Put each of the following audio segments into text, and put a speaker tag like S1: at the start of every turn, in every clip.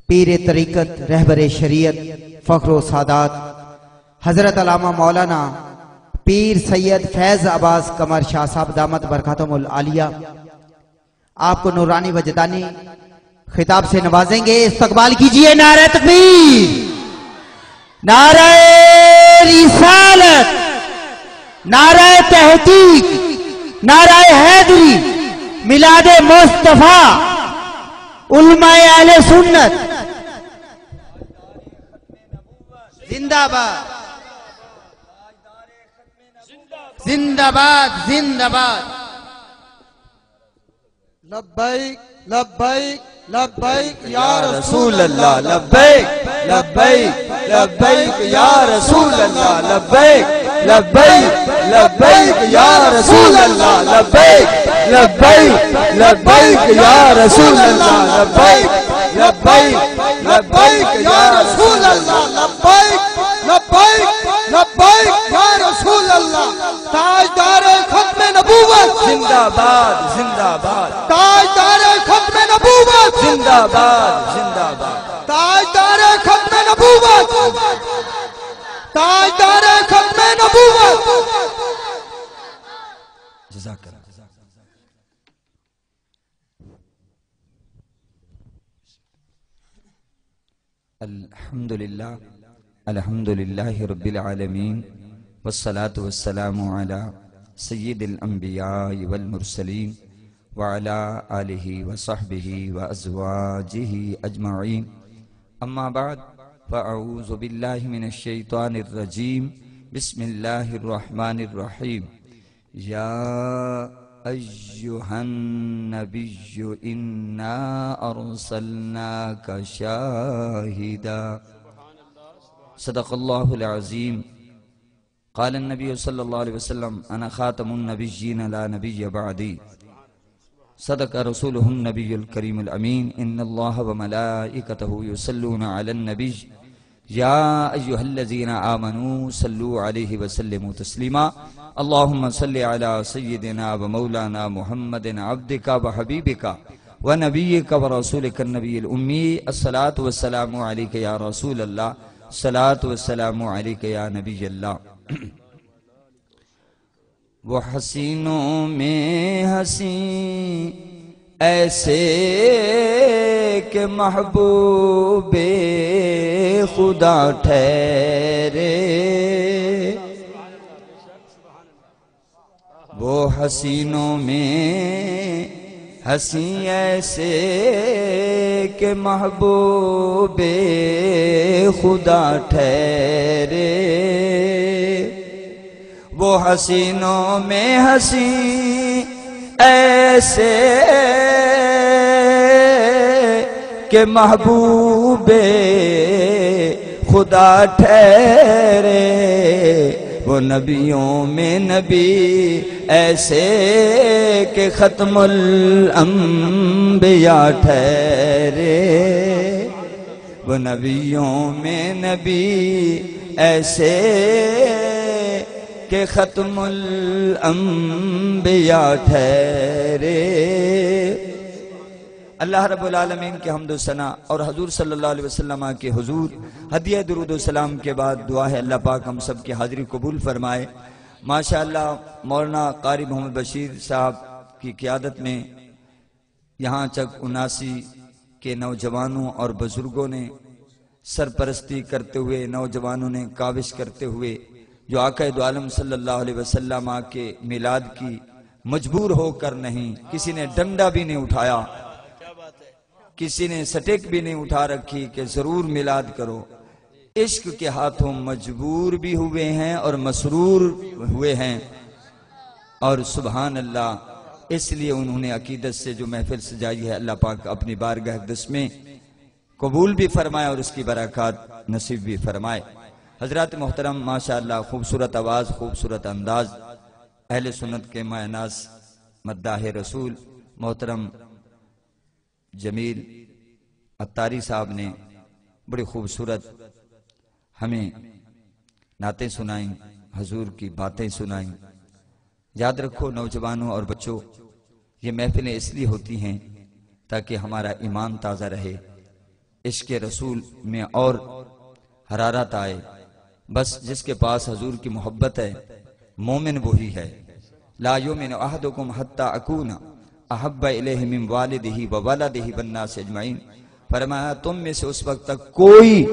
S1: پیر طریقت رہبر شریعت فخر و سادات حضرت علامہ مولانا پیر سید فیض عباس قمر شاہ صاحب دامت برکاتہم العالیہ آپ کو نورانی وجدانی خطاب سے نوازیں گے. استقبال کیجئے. نعرہ تکبیر، نعرہ رسالت، نعرہ تحقیق، نعرہ حیدری، میلاد مصطفیٰ، علماء اہل سنت زندہ باد، زندہ باد، زندہ باد.
S2: لبیک لبیک لبیک یا
S3: رسول اللہ، لبیک لبیک لبیک یا رسول اللہ، لبیک لبیک لبیک یا رسول اللہ، لبیک لبیک لبیک یا رسول اللہ، لبیک لبیک لبیک یا رسول اللہ،
S2: لبیک لبیک لبیک یا رسول اللہ. تاجدار ختم نبوت
S3: زندہ باد، زندہ باد،
S2: تاجدار ختم نبوت
S3: زندہ باد، زندہ باد،
S2: تاجدار ختم نبوت، تاجدار ختم نبوت.
S3: جزاک اللہ. الحمدللہ الحمدللہ رب العالمین والصلاة والسلام علی سید الانبیاء والمرسلین وعلی آلہ وصحبہ وازواجہ اجمعین. اما بعد فاعوذ باللہ من الشیطان الرجیم. بسم اللہ الرحمن الرحیم. یا ایہا النبی انا ارسلناک شاہدا. صدق اللہ العظیم. قال النبی صلی اللہ علیہ وسلم انا خاتم النبیین لا نبی بعدی. صدق رسولہ النبی الکریم الامین. ان اللہ وملائکتہ یصلون علی النبی یا ایہا الذین آمنوا صلوا علیہ وسلموا تسلیما. اللہم صلی علی سیدنا ومولانا محمد عبدک وحبیبک ونبیک ورسولک النبی الامی. الصلاة والسلام علیک یا رسول اللہ، الصلاة والسلام علیک یا نبی اللہ. وہ حسینوں میں حسین ایسے کہ محبوب خدا ٹھہرے. وہ حسینوں میں حسین ایسے کہ محبوب خدا ٹھہرے. وہ حسینوں میں حسین ایسے کہ محبوب خدا ٹھہرے. وہ نبیوں میں نبی ایسے کہ ختم الانبیاء ٹھہرے. وہ نبیوں میں نبی ایسے کہ ختم الانبیاء ٹھہرے. اللہ رب العالمین کے حمد و ثنا اور حضور صلی اللہ علیہ وسلم کے حضور ہدیہ درود و سلام کے بعد دعا ہے اللہ پاک ہم سب کی حاضری قبول فرمائے. ماشاءاللہ مولانا قاری محمد بشیر صاحب کی قیادت میں یہاں چک 79 کے نوجوانوں اور بزرگوں نے سرپرستی کرتے ہوئے، نوجوانوں نے کاوش کرتے ہوئے جو آقا دو عالم صلی اللہ علیہ وسلم کے میلاد کی مجبور ہو کر نہیں، کسی نے ڈنڈا بھی نہیں اٹھایا، کسی نے سٹیک بھی نہیں اٹھا رکھی کہ ضرور میلاد کرو. عشق کے ہاتھوں مجبور بھی ہوئے ہیں اور مسرور ہوئے ہیں. اور سبحان اللہ، اس لیے انہوں نے عقیدت سے جو محفل سجائی ہے اللہ پاک اپنی بارگاہ اقدس میں قبول بھی فرمائے اور اس کی برکات نصیب بھی فرمائے. حضرات محترم، ماشاءاللہ خوبصورت آواز، خوبصورت انداز، اہل سنت کے مایہ ناز مداح رسول محترم جمیل عطاری صاحب نے بڑی خوبصورت ہمیں نعتیں سنائیں، حضور کی باتیں سنائیں. یاد رکھو نوجوانوں اور بچوں، یہ محفلیں اس لیے ہوتی ہیں تاکہ ہمارا ایمان تازہ رہے، عشق رسول میں اور حرارت آئے. بس جس کے پاس حضور کی محبت ہے مومن وہی ہے. لا یؤمن احدکم حتی اکون احب الیہ من والدہ وولدہ والناس اجمعین. فرمایا تم میں سے اس وقت تک کوئی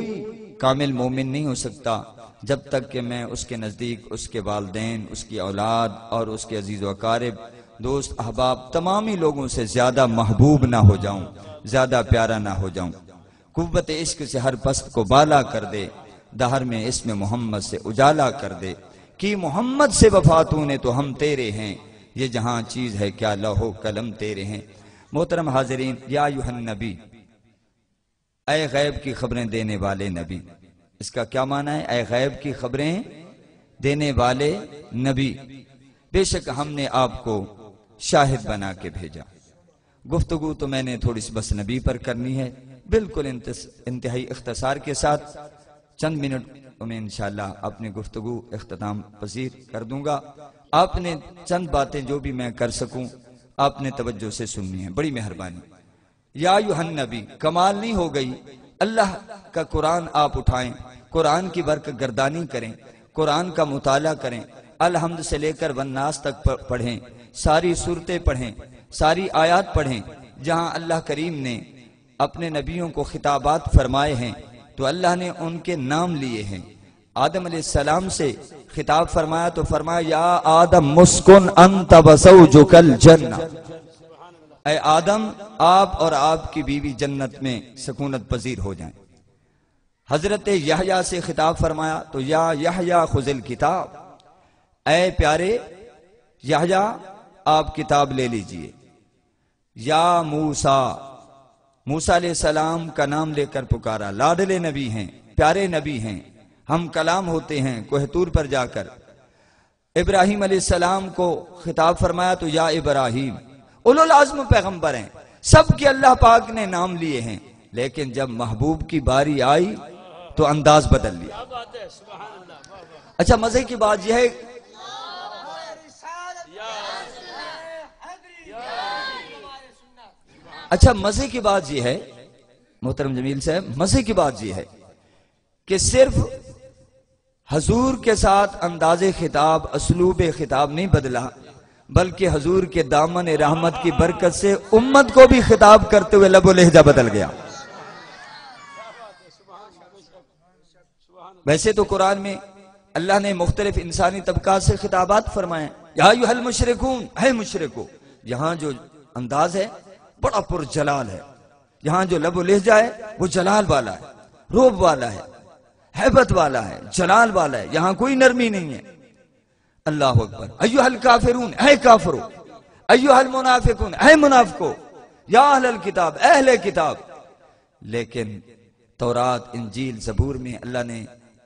S3: کامل مومن نہیں ہو سکتا جب تک کہ میں اس کے نزدیک اس کے والدین، اس کی اولاد اور اس کے عزیز و اقارب، دوست احباب، تمامی لوگوں سے زیادہ محبوب نہ ہو جاؤں، زیادہ پیارا نہ ہو جاؤں. قوت عشق سے ہر پست کو بالا کر دے، دہر میں اسم محمد سے اجالا کر دے. کہ محمد سے وفاتوں نے تو ہم تیرے ہیں، یہ جہاں چیز ہے کیا لوح و قلم تیرے ہیں. محترم حاضرین، یا ایھا النبی، اے غیب کی خبریں دینے والے نبی. اس کا کیا معنی ہے؟ اے غیب کی خبریں دینے والے نبی، بے شک ہم نے آپ کو شاہد بنا کے بھیجا. گفتگو تو میں نے تھوڑی سی بس نبی پر کرنی ہے، بالکل انتہائی اختصار کے ساتھ. چند منٹ میں انشاءاللہ اپنی گفتگو اختتام پذیر کر دوں گا. آپ نے چند باتیں جو بھی میں کر سکوں آپ نے توجہ سے سننی ہے، بڑی مہربانی. یا ایھا النبی، کمال نہیں ہو گئی؟ اللہ کا قرآن آپ اٹھائیں، قرآن کی برق گردانی کریں، قرآن کا مطالعہ کریں، الحمد سے لے کر والناس تک پڑھیں، ساری صورتیں پڑھیں، ساری آیات پڑھیں. جہاں اللہ کریم نے اپنے نبیوں کو خطابات فرمائے ہیں تو اللہ نے ان کے نام لیے ہیں. آدم علیہ السلام سے خطاب فرمایا تو فرمایا یا آدم مسکن انت وزوجک الجنہ. اے آدم، آپ اور آپ کی بیوی جنت میں سکونت پذیر ہو جائیں. حضرت یحییٰ سے خطاب فرمایا تو یا یحییٰ خذ الکتاب، اے پیارے یحییٰ آپ کتاب لے لیجئے. یا موسیٰ، موسیٰ علیہ السلام کا نام لے کر پکارا، لاڈلے نبی ہیں، پیارے نبی ہیں، ہم کلام ہوتے ہیں کوہ طور پر جا کر. ابراہیم علیہ السلام کو خطاب فرمایا تو یا ابراہیم، اولو العزم پیغمبر ہیں، سب کے اللہ پاک نے نام لیے ہیں، لیکن جب محبوب کی باری آئی تو انداز بدل لیا. اچھا مزے کی بات یہ ہے، مزے کی بات یہ ہے محترم جمیل صاحب، مزے کی بات یہ ہے کہ صرف حضور کے ساتھ انداز خطاب، اسلوب خطاب نہیں بدلا، بلکہ حضور کے دامن رحمت کی برکت سے امت کو بھی خطاب کرتے ہوئے لب و لہجہ بدل گیا. ویسے تو قرآن میں اللہ نے مختلف انسانی طبقات سے خطابات فرمائے، یا ایھا المشرکون، اے مشرکو. یہاں جو انداز ہے بڑا پر جلال ہے، یہاں جو لب و لہجہ ہے وہ جلال والا ہے، روب والا ہے، ہیبت والا ہے، جلال والا ہے، یہاں کوئی نرمی نہیں ہے. اللہ اکبر. ایھا الکافرون، اے کافرو. ایھا المنافقون، اے منافقو. یا اہل الکتاب، اے اہل کتاب. لیکن تورات، انجیل، زبور میں اللہ نے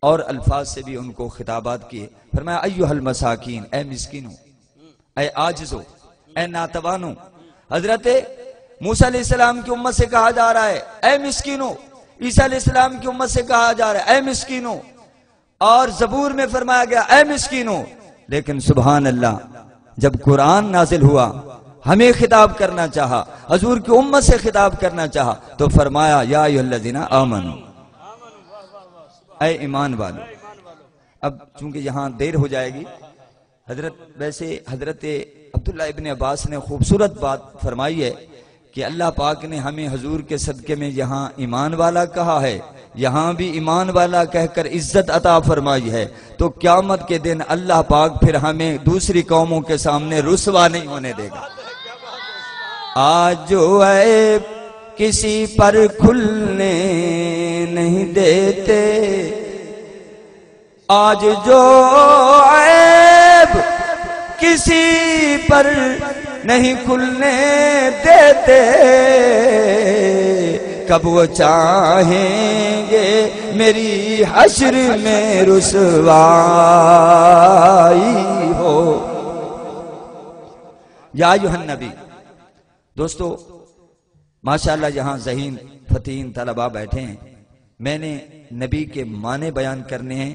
S3: اور الفاظ سے بھی ان کو خطابات کیے. فرمایا ایھا المساکین، اے مسکینوں، اے عاجزو، اے ناتوانوں. حضرت موسیٰ علیہ السلام کی امت سے کہا جا رہا ہے اے مسکینوں، عیسیٰ علیہ السلام کی امت سے کہا جا رہا ہے اے مسکینوں، اور زبور میں فرمایا گیا اے مسکینوں. لیکن سبحان اللہ، جب قرآن نازل ہوا، ہمیں خطاب کرنا چاہا، حضور کی امت سے خطاب کرنا چاہا تو فرمایا یا ایھا الذین آمنوا، اے ایمان والو. اب چونکہ یہاں دیر ہو جائے گی، ویسے حضرت عبداللہ ابن عباس نے خوبصورت بات فرمائی ہے کہ اللہ پاک نے ہمیں حضور کے صدقے میں یہاں ایمان والا کہا ہے، یہاں بھی ایمان والا کہہ کر عزت عطا فرمائی ہے، تو قیامت کے دن اللہ پاک پھر ہمیں دوسری قوموں کے سامنے رسوا نہیں ہونے دے گا. آج جو عیب کسی پر کھلنے نہیں دیتے، آج جو عیب کسی پر نہیں کھلنے دیتے، کب وہ چاہیں گے میری حشر میں رسوائی ہو. یا ایھا النبی. دوستو ماشاءاللہ یہاں ذہین فتین طلباء بیٹھے ہیں، میں نے نبی کے معنی بیان کرنے ہیں،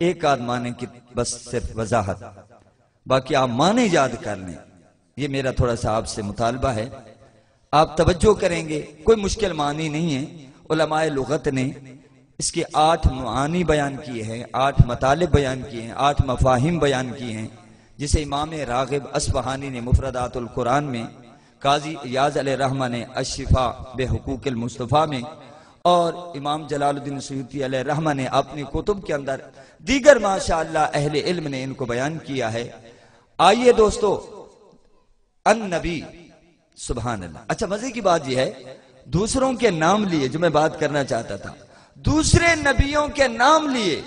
S3: ایک آدھ معنی کی بس صرف وضاحت، باقی آپ معنی یاد کر لیں. یہ میرا تھوڑا سا آپ سے مطالبہ ہے، آپ توجہ کریں گے، کوئی مشکل معنی نہیں ہے، علماء لغت نے اس کے 8 معانی بیان کیے ہیں، 8 مطالب بیان کیے ہیں، 8 مفاہیم بیان کیے ہیں، جسے امام راغب اصفہانی نے مفردات القرآن میں، قاضی ایاز علیہ رحمہ نے الشفاء بحقوق المصطفیٰ میں، اور امام جلال الدین سیوطی علیہ رحمہ نے اپنی کتب کے اندر، دیگر ماشاءاللہ اہل علم نے ان کو بیان کیا ہے۔ آئیے دوستو، النبی، سبحان اللہ۔ اچھا مزے کی بات یہ ہے، دوسروں کے نام لیے، جو میں بات کرنا چاہتا تھا، دوسرے نبیوں کے نام لیے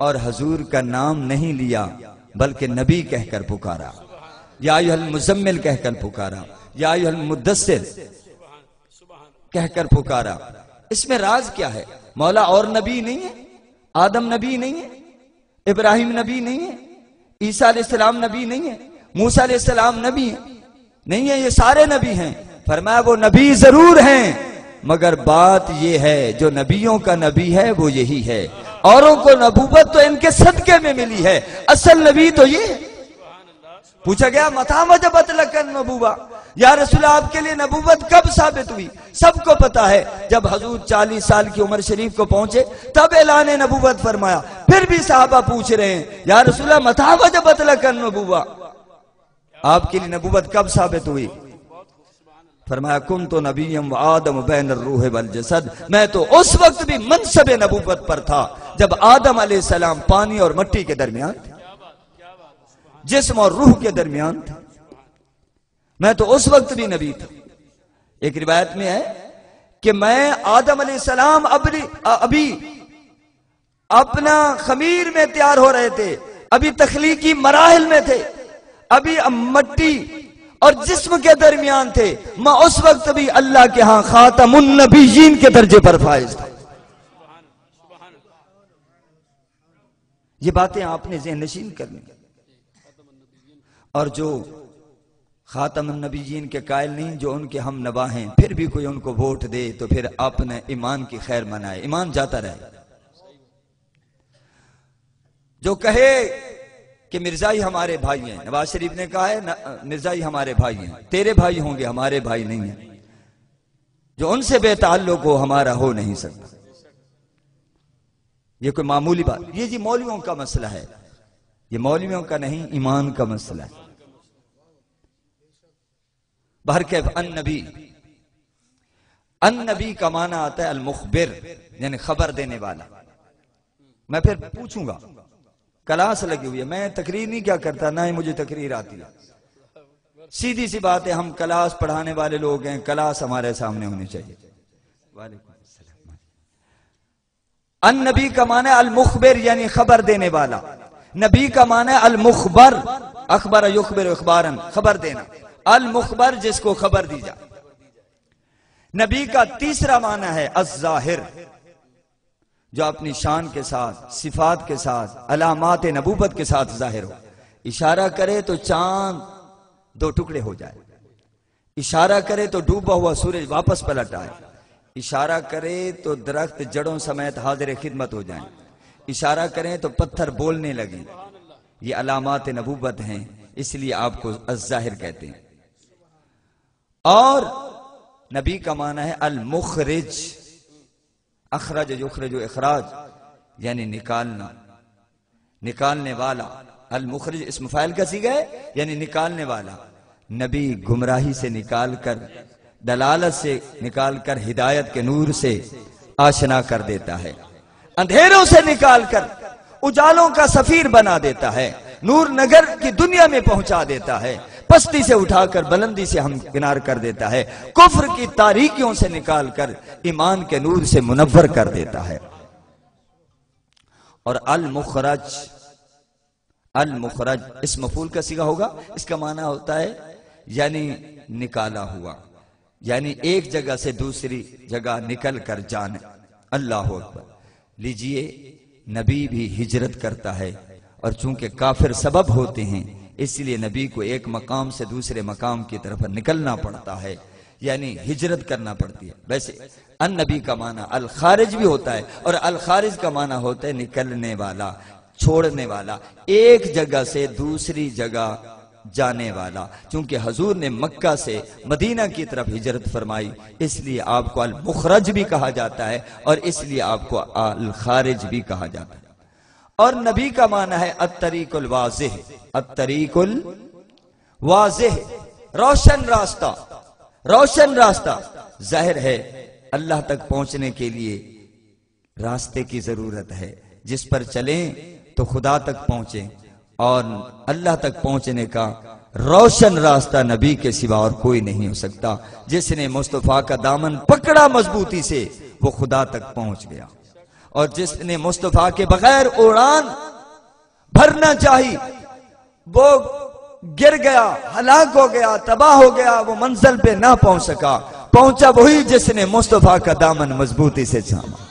S3: اور حضور کا نام نہیں لیا، بلکہ نبی کہہ کر پکارا، یا ایھا المزمل کہہ کر پکارا، یا ایھا المدثر کہہ کر پکارا۔ اس میں راز کیا ہے؟ مولا اور نبی نہیں ہے؟ آدم نبی نہیں ہے؟ ابراہیم نبی نہیں ہے؟ عیسیٰ علیہ السلام نبی نہیں ہے؟ موسیٰ علیہ السلام نبی ہیں؟ نہیں ہے، یہ سارے نبی ہیں۔ فرمایا وہ نبی ضرور ہیں، مگر بات یہ ہے جو نبیوں کا نبی ہے وہ یہی ہے، اوروں کو نبوت تو ان کے صدقے میں ملی ہے، اصل نبی تو یہ ہے۔ پوچھا گیا متى وجبت لک النبوہ، یا رسول اللہ آپ کے لیے نبوت کب ثابت ہوئی؟ سب کو پتا ہے، جب حضور 40 سال کی عمر شریف کو پہنچے تب اعلان نبوت فرمایا۔ پھر بھی صحابہ پوچھ رہے ہیں یا رسول اللہ متى وجبت لک النبوہ، آپ کے لیے نبوت کب ثابت ہوئی؟ فرمایا کنت نبیا وآدم بین الروح والجسد، میں تو اس وقت بھی منصب نبوت پر تھا جب آدم علیہ السلام پانی اور مٹی کے درمیان تھے، جسم اور روح کے درمیان تھے، میں تو اس وقت بھی نبی تھا۔ ایک روایت میں ہے کہ میں آدم علیہ السلام ابھی اپنا خمیر میں تیار ہو رہے تھے، ابھی تخلیقی مراحل میں تھے، ابھی مٹی اور جسم کے درمیان تھے، میں اس وقت بھی اللہ کے ہاں خاتم النبیین کے درجے پر فائز تھا۔ یہ باتیں آپ نے ذہن نشین کرنی، اور جو خاتم النبیین کے قائل نہیں، جو ان کے ہم نوا ہیں، پھر بھی کوئی ان کو ووٹ دے تو پھر اپنے ایمان کی خیر منائے، ایمان جاتا رہے۔ جو کہے کہ مرزائی ہمارے بھائی ہیں، نواز شریف نے کہا ہے مرزائی ہمارے بھائی ہیں، تیرے بھائی ہوں گے، ہمارے بھائی نہیں ہیں، جو ان سے بے تعلق ہو ہمارا ہو نہیں سکتا۔ یہ کوئی معمولی بات، یہ جی مولویوں کا مسئلہ ہے، یہ مولویوں کا نہیں، ایمان کا مسئلہ ہے۔ بہرکیف النبی، النبی کا معنی آتا ہے المخبر، یعنی خبر دینے والا۔ میں پھر پوچھوں گا، کلاس لگی ہوئی ہے، میں تقریر نہیں کیا کرتا، نہ ہی مجھے تقریر آتی ہے، سیدھی سی بات ہے، ہم کلاس پڑھانے والے لوگ ہیں، کلاس ہمارے سامنے ہونی چاہیے۔ وعلیکم السلام۔ النبی کا معنی المخبر، یعنی خبر دینے والا۔ نبی کا معنی المخبر، اخبر یخبر اخبارن، خبر دینا، المخبر جس کو خبر دی جائے۔ نبی کا تیسرا معنی ہے الظاہر، جو اپنی شان کے ساتھ، صفات کے ساتھ، علامات نبوت کے ساتھ ظاہر ہو۔ اشارہ کرے تو چاند 2 ٹکڑے ہو جائے، اشارہ کرے تو ڈوبا ہوا سورج واپس پلٹ آئے، اشارہ کرے تو درخت جڑوں سمیت حاضر خدمت ہو جائیں، اشارہ کریں تو پتھر بولنے لگیں۔ یہ علامات نبوت ہیں، اس لیے آپ کو الظاہر کہتے ہیں۔ اور نبی کا معنی ہے المخرج، اخرج یخرج اخراج، یعنی نکالنا، نکالنے والا۔ المخرج اسم فاعل کا صیغہ ہے، یعنی نکالنے والا۔ نبی گمراہی سے نکال کر، دلالت سے نکال کر، ہدایت کے نور سے آشنا کر دیتا ہے، اندھیروں سے نکال کر اجالوں کا سفیر بنا دیتا ہے، نور نگر کی دنیا میں پہنچا دیتا ہے، پستی سے اٹھا کر بلندی سے ہمکنار کر دیتا ہے، کفر کی تاریکیوں سے نکال کر ایمان کے نور سے منور کر دیتا ہے۔ اور المخرج، المخرج اس مفعول کا صیغہ ہوگا، اس کا معنی ہوتا ہے یعنی نکالا ہوا، یعنی ایک جگہ سے دوسری جگہ نکل کر جانا۔ اللہ اکبر۔ لیجئے، نبی بھی ہجرت کرتا ہے، اور چونکہ کافر سبب ہوتے ہیں اس لیے نبی کو ایک مقام سے دوسرے مقام کی طرف نکلنا پڑتا ہے، یعنی ہجرت کرنا پڑتی ہے۔ ویسے النبی کا معنی الخارج بھی ہوتا ہے، اور الخارج کا معنی ہوتا ہے نکلنے والا، چھوڑنے والا، ایک جگہ سے دوسری جگہ جانے والا. چونکہ حضور نے مکہ سے مدینہ کی طرف ہجرت فرمائی، اس لیے آپ کو المخرج بھی کہا جاتا ہے اور اس لیے آپ کو الخارج بھی کہا جاتا ہے. اور نبی کا معنی ہے الطریق الواضح. الطریق الواضح، روشن راستہ. روشن راستہ. ظاہر ہے اللہ تک پہنچنے کے لیے راستے کی ضرورت ہے، جس پر چلیں تو خدا تک پہنچیں، اور اللہ تک پہنچنے کا روشن راستہ نبی کے سوا اور کوئی نہیں ہو سکتا. جس نے مصطفیٰ کا دامن پکڑا مضبوطی سے وہ خدا تک پہنچ گیا، اور جس نے مصطفیٰ کے بغیر اڑان بھرنا چاہی وہ گر گیا، ہلاک ہو گیا، تباہ ہو گیا، وہ منزل پہ نہ پہنچ سکا. پہنچا وہی جس نے مصطفیٰ کا دامن مضبوطی سے تھاما.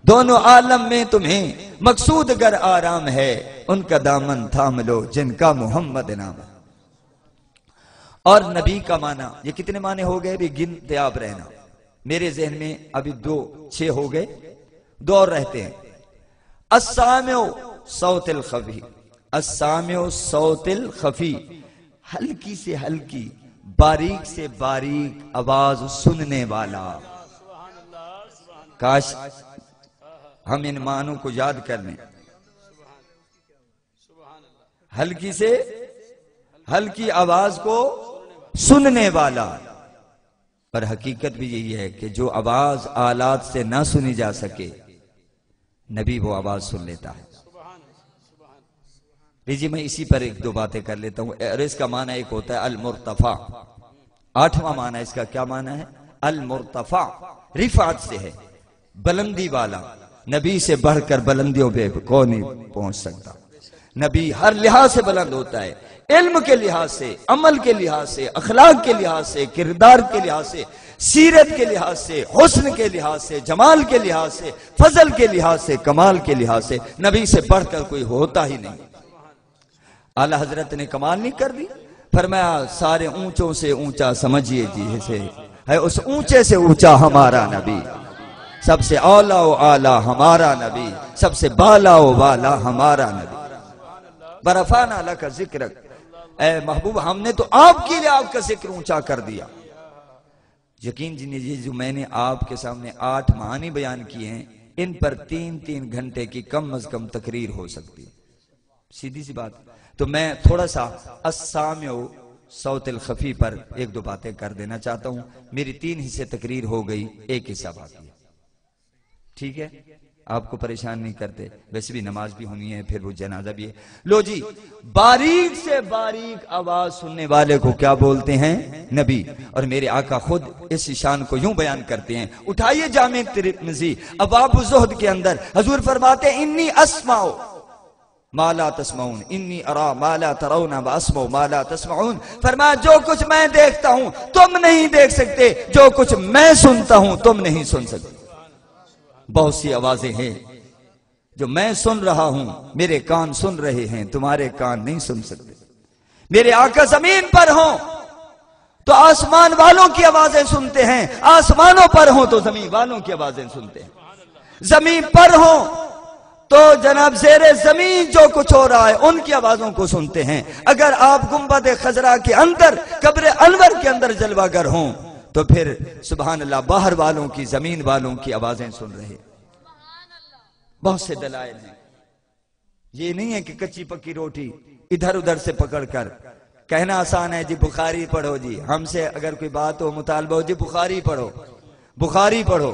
S3: دونوں عالم میں تمہیں مقصود گر آرام ہے، ان کا دامن تھام لو جن کا محمد نام. اور نبی کا معنی، یہ کتنے معنی ہو گئے بھی گنتے آپ رہنا. میرے ذہن میں ابھی 6 ہو گئے، 2 اور رہتے ہیں. السامع صوت الخفی. السامع صوت الخفی، ہلکی سے ہلکی، باریک سے باریک آواز سننے والا. کاش ہم ان معنوں کو یاد کر لیں. ہلکی سے ہلکی آواز کو سننے والا. پر حقیقت بھی یہی ہے کہ جو آواز آلات سے نہ سنی جا سکے، نبی وہ آواز سن لیتا ہے. لیجیے میں اسی پر 1-2 باتیں کر لیتا ہوں. اور اس کا معنی ایک ہوتا ہے المرتفع. 8واں معنی اس کا کیا معنی ہے؟ المرتفع. رفعت سے ہے، بلندی والا. نبی سے بڑھ کر بلندیوں پہ کون نہیں پہنچ سکتا. نبی ہر لحاظ سے بلند ہوتا ہے، علم کے لحاظ سے، عمل کے لحاظ سے، اخلاق کے لحاظ سے، کردار کے لحاظ سے، سیرت کے لحاظ سے، حسن کے لحاظ سے، جمال کے لحاظ سے، فضل کے لحاظ سے، کمال کے لحاظ سے نبی سے بڑھ کر کوئی ہوتا ہی نہیں. اعلی حضرت نے کمال نہیں کر دی، فرمایا سارے اونچوں سے اونچا سمجھیے جسے ہے اس اونچے سے اونچا ہمارا نبی. سب سے اولا و اعلی ہمارا نبی، سب سے بالا و بالا ہمارا نبی. برفانا لک ذکرک، اے محبوب ہم نے تو آپ کے لیے آپ کا ذکر اونچا کر دیا. یقین جنیجیے جو میں نے آپ کے سامنے 8 معانی بیان کیے ہیں، ان پر 3 گھنٹے کی کم از کم تقریر ہو سکتی ہے. سیدھی سی بات. تو میں تھوڑا سا السامع صوت الخفی پر 1-2 باتیں کر دینا چاہتا ہوں. میری 3 حصے تقریر ہو گئی، 1 حصہ باقی ہے. ٹھیک ہے، آپ کو پریشان نہیں کرتے، ویسے بھی نماز بھی ہونی ہے، پھر وہ جنازہ بھی ہے. لو جی، باریک سے باریک آواز سننے والے کو کیا بولتے ہیں؟ نبی. اور میرے آقا خود اس شان کو یوں بیان کرتے ہیں. اٹھائیے جامع ترمذی ابواب الزہد کے اندر حضور فرماتے ہیں انی اسمع ما لا تسمعون، انی ارا ما لا ترون واسمع ما لا تسمعون. فرمایا جو کچھ میں دیکھتا ہوں تم نہیں دیکھ سکتے، جو کچھ میں سنتا ہوں تم نہیں سن سکتے. بہت سی آوازیں ہیں جو میں سن رہا ہوں، میرے کان سن رہے ہیں، تمہارے کان نہیں سن سکتے. میرے آقا زمین پر ہوں تو آسمان والوں کی آوازیں سنتے ہیں، آسمانوں پر ہوں تو زمین والوں کی آوازیں سنتے ہیں. زمین پر ہوں تو جناب زیر زمین جو کچھ ہو رہا ہے ان کی آوازوں کو سنتے ہیں. اگر آپ گنبد خضرا کے اندر، قبر انور کے اندر جلوہ گر ہوں تو پھر سبحان اللہ باہر والوں کی، زمین والوں کی آوازیں سن رہے. بہت سے دلائل ہیں. یہ نہیں ہے کہ کچی پکی روٹی ادھر ادھر سے پکڑ کر کہنا آسان ہے جی بخاری پڑھو جی. ہم سے اگر کوئی بات ہو، مطالبہ ہو جی بخاری پڑھو، بخاری پڑھو.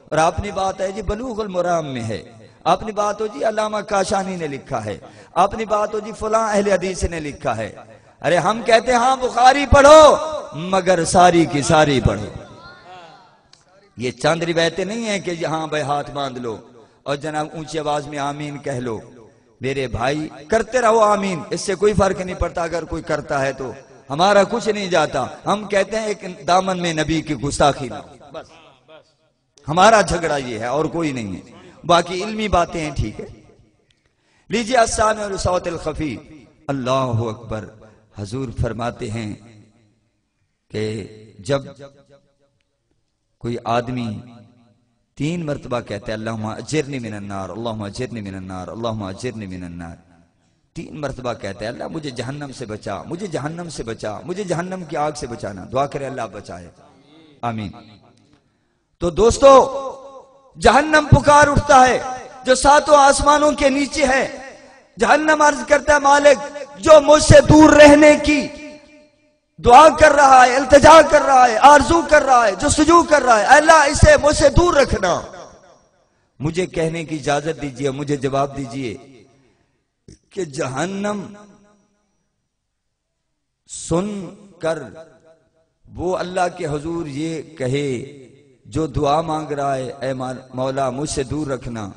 S3: اور اپنی بات ہے جی بلوغ المرام میں ہے، اپنی بات ہو جی علامہ کاشانی نے لکھا ہے، اپنی بات ہو جی فلاں اہل حدیث نے لکھا ہے. ارے ہم کہتے ہیں ہاں بخاری پڑھو مگر ساری کی ساری پڑھو. یہ چند روایتیں نہیں ہیں کہ یہاں بھائی ہاتھ باندھ لو اور جناب اونچی آواز میں آمین کہہ لو. میرے بھائی کرتے رہو آمین، اس سے کوئی فرق نہیں پڑتا. اگر کوئی کرتا ہے تو ہمارا کچھ نہیں جاتا. ہم کہتے ہیں ایک دامن میں نبی کی گستاخی نہ، بس ہمارا جھگڑا یہ ہے اور کوئی نہیں ہے. باقی علمی باتیں ہیں ٹھیک ہے. لیجیے السامع صوت الخفی. اللہ اکبر. حضور فرماتے ہیں کہ جب کوئی آدمی 3 مرتبہ کہتے ہیں اللہم اجرنی من النار، اللہم اجرنی من النار، اللہم اجرنی من النار، 3 مرتبہ کہتا ہے اللہ مجھے جہنم سے بچا، مجھے جہنم سے بچا، مجھے جہنم کی آگ سے بچانا. دعا کرے اللہ بچائے، آمین. تو دوستو جہنم پکار اٹھتا ہے جو 7 آسمانوں کے نیچے ہے. جہنم عرض کرتا ہے مالک جو مجھ سے دور رہنے کی دعا کر رہا ہے، التجا کر رہا ہے، آرزو کر رہا ہے، جستجو کر رہا ہے، اللہ اسے مجھ سے دور رکھنا. مجھے کہنے کی اجازت دیجئے، مجھے جواب دیجئے کہ جہنم سن کر وہ اللہ کے حضور یہ کہے جو دعا مانگ رہا ہے اے مولا مجھ سے دور رکھنا،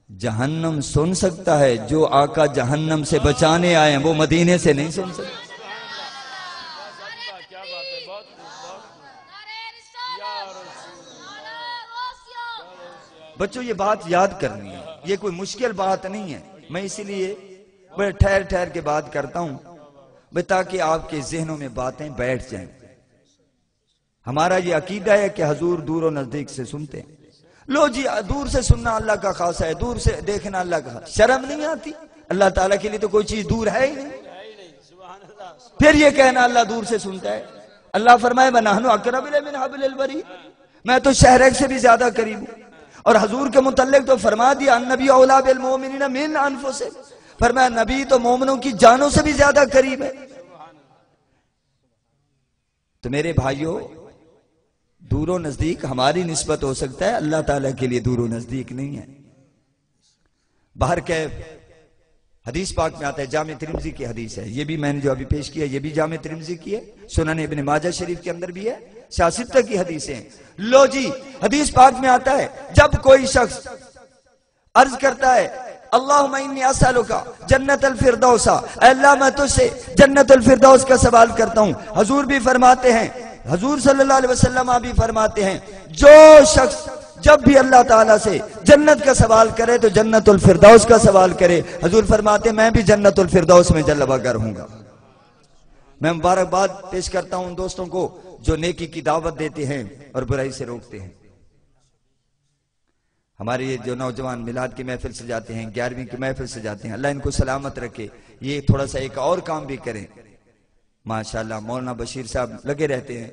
S3: جہنم سن سکتا ہے؟ جو آقا جہنم سے بچانے آئے ہیں وہ مدینے سے نہیں سن سکتے. بچوں یہ بات یاد کرنی ہے، یہ کوئی مشکل بات نہیں ہے. میں اسی لیے بڑے ٹھہر ٹھہر کے بات کرتا ہوں تاکہ آپ کے ذہنوں میں باتیں بیٹھ جائیں. ہمارا یہ عقیدہ ہے کہ حضور دور و نزدیک سے سنتے ہیں. لو جی دور سے سننا اللہ کا خاصہ ہے، دور سے دیکھنا اللہ کا خاصہ. شرم نہیں آتی؟ اللہ تعالیٰ کے لیے تو کوئی چیز دور ہے ہی نہیں، پھر یہ کہنا اللہ دور سے سنتا ہے. اللہ فرمائے وَنَحْنُ أَقْرَبُ إِلَيْهِ مِنْ حَبْلِ الْوَرِيدِ، میں تو شہرک سے بھی زیادہ قریب ہوں. اور حضور کے متعلق تو فرما دیا النبی اولیٰ بالمؤمنین من انفسہم، فرمایا نبی تو مومنوں کی جانوں سے بھی زیادہ قریب ہے. تو میرے بھائیوں دور و نزدیک ہماری نسبت ہو سکتا ہے، اللہ تعالیٰ کے لیے دور و نزدیک نہیں ہے. باہر کیف حدیث پاک میں آتا ہے، جامع ترمذی کی حدیث ہے، یہ بھی میں نے جو ابھی پیش کیا یہ بھی جامع ترمذی کی ہے، سنن ابن ماجہ شریف کے اندر بھی ہے، سیاستہ کی حدیثیں. لو جی حدیث پاک میں آتا ہے جب کوئی شخص عرض کرتا ہے اللہم انی اسألک جنت الفردوس، اے اللہ میں تجھ سے جنت الفردوس کا سوال کرتا ہوں. حضور بھی فرماتے ہیں، حضور صلی اللہ علیہ وسلم بھی فرماتے ہیں جو شخص جب بھی اللہ تعالیٰ سے جنت کا سوال کرے تو جنت الفردوس کا سوال کرے. حضور فرماتے ہیں میں بھی جنت الفردوس میں جلوہ گر ہوں گا. میں مبارکباد پیش کرتا ہوں ان دوستوں کو جو نیکی کی دعوت دیتے ہیں اور برائی سے روکتے ہیں. ہمارے یہ جو نوجوان میلاد کی محفل سے جاتے ہیں، 11ویں کی محفل سے جاتے ہیں، اللہ ان کو سلامت رکھے. یہ تھوڑا سا ایک اور کام بھی کریں. ماشاءاللہ مولانا بشیر صاحب لگے رہتے ہیں،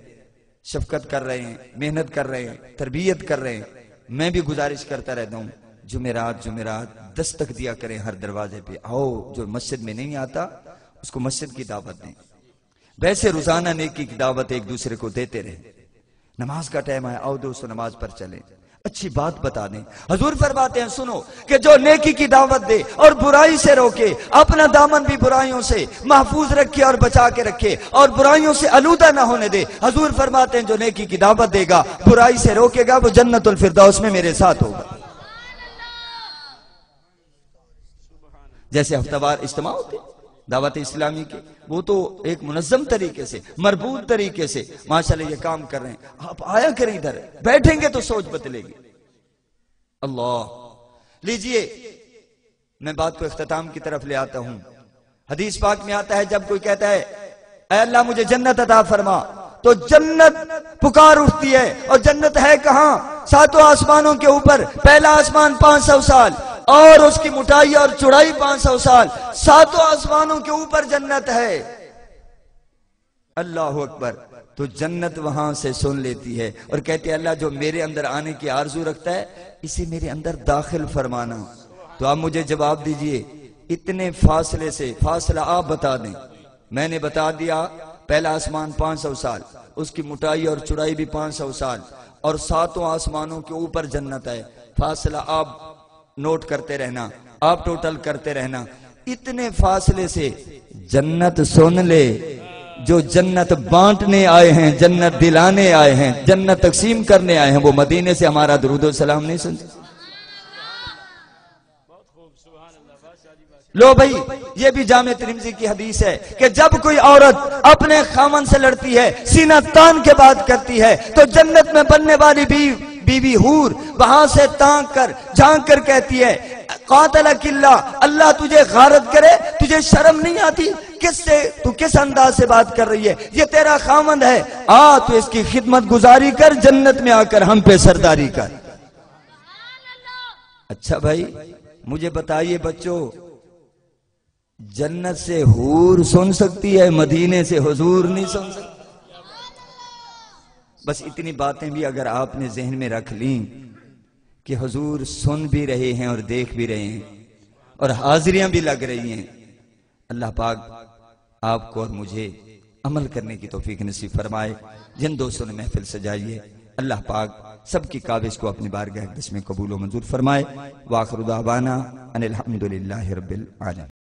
S3: شفقت کر رہے ہیں، محنت کر رہے ہیں، تربیت کر رہے ہیں. میں بھی گزارش کرتا رہتا ہوں جمعرات دستک دیا کریں ہر دروازے پہ. آؤ جو مسجد میں نہیں آتا اس کو مسجد کی دعوت دیں. ویسے روزانہ نیکی کی دعوت ایک دوسرے کو دیتے رہیں. نماز کا ٹائم ہے، آؤ دوستو نماز پر چلیں، اچھی بات بتا دیں. حضور فرماتے ہیں سنو کہ جو نیکی کی دعوت دے اور برائی سے روکے، اپنا دامن بھی برائیوں سے محفوظ رکھے اور بچا کے رکھے اور برائیوں سے آلودہ نہ ہونے دے. حضور فرماتے ہیں جو نیکی کی دعوت دے گا، برائی سے روکے گا، وہ جنت الفردوس میں میرے ساتھ ہوگا. جیسے ہفتہ وار اجتماع ہوتے دعوت اسلامی کے، وہ تو ایک منظم طریقے سے مربوط طریقے سے ماشاءاللہ یہ کام کر رہے ہیں. آپ آیا کریں ادھر، بیٹھیں گے تو سوچ بدلے گی. اللہ لیجئے میں بات کو اختتام کی طرف لے آتا ہوں. حدیث پاک میں آتا ہے جب کوئی کہتا ہے اے اللہ مجھے جنت عطا فرما تو جنت پکار اٹھتی ہے. اور جنت ہے کہاں؟ 7 آسمانوں کے اوپر. پہلا آسمان 500 سال اور اس کی موٹائی اور چوڑائی 500 سال. 7 آسمانوں کے اوپر جنت ہے. اللہ اکبر. تو جنت وہاں سے سن لیتی ہے اور کہتے ہیں اللہ جو میرے اندر آنے کی آرزو رکھتا ہے اسے میرے اندر داخل فرمانا. تو آپ مجھے جواب دیجئے اتنے فاصلے سے فاصلہ آپ بتا دیں. میں نے بتا دیا پہلا آسمان 500 سال، اس کی موٹائی اور چوڑائی بھی 500 سال اور 7 آسمانوں کے اوپر جنت ہے. فاصلہ آپ نوٹ کرتے رہنا، آپ ٹوٹل کرتے رہنا. اتنے فاصلے سے جنت سن لے. جو جنت بانٹنے آئے ہیں، جنت دلانے آئے ہیں، جنت تقسیم کرنے آئے ہیں، وہ مدینے سے ہمارا درود و سلام نہیں سنتے. لو بھائی یہ بھی جامع ترمذی کی حدیث ہے کہ جب کوئی عورت اپنے خامن سے لڑتی ہے، سینہ تان کے بات کرتی ہے تو جنت میں بننے والی بیوی حور وہاں سے تانک کر جھانک کر کہتی ہے قاتلک اللہ، اللہ تجھے غارت کرے، تجھے شرم نہیں آتی؟ تو کس انداز سے بات کر رہی ہے؟ یہ تیرا خامند ہے، تو اس کی خدمت گزاری کر، جنت میں آ کر ہم پہ سرداری کر. اچھا بھائی مجھے بتائیے بچوں، جنت سے حور سن سکتی ہے، مدینے سے حضور نہیں سن سکتی۔ بس اتنی باتیں بھی اگر آپ نے ذہن میں رکھ لیں کہ حضور سن بھی رہے ہیں اور دیکھ بھی رہے ہیں اور حاضریاں بھی لگ رہی ہیں، اللہ پاک آپ کو اور مجھے عمل کرنے کی توفیق نصیب فرمائے۔ جن دوستوں نے محفل سجائی ہے اللہ پاک سب کی کاوش کو اپنی بارگاہ اقدس میں قبول و منظور فرمائے۔ وآخر دعوانا ان الحمدللہ رب العالمین۔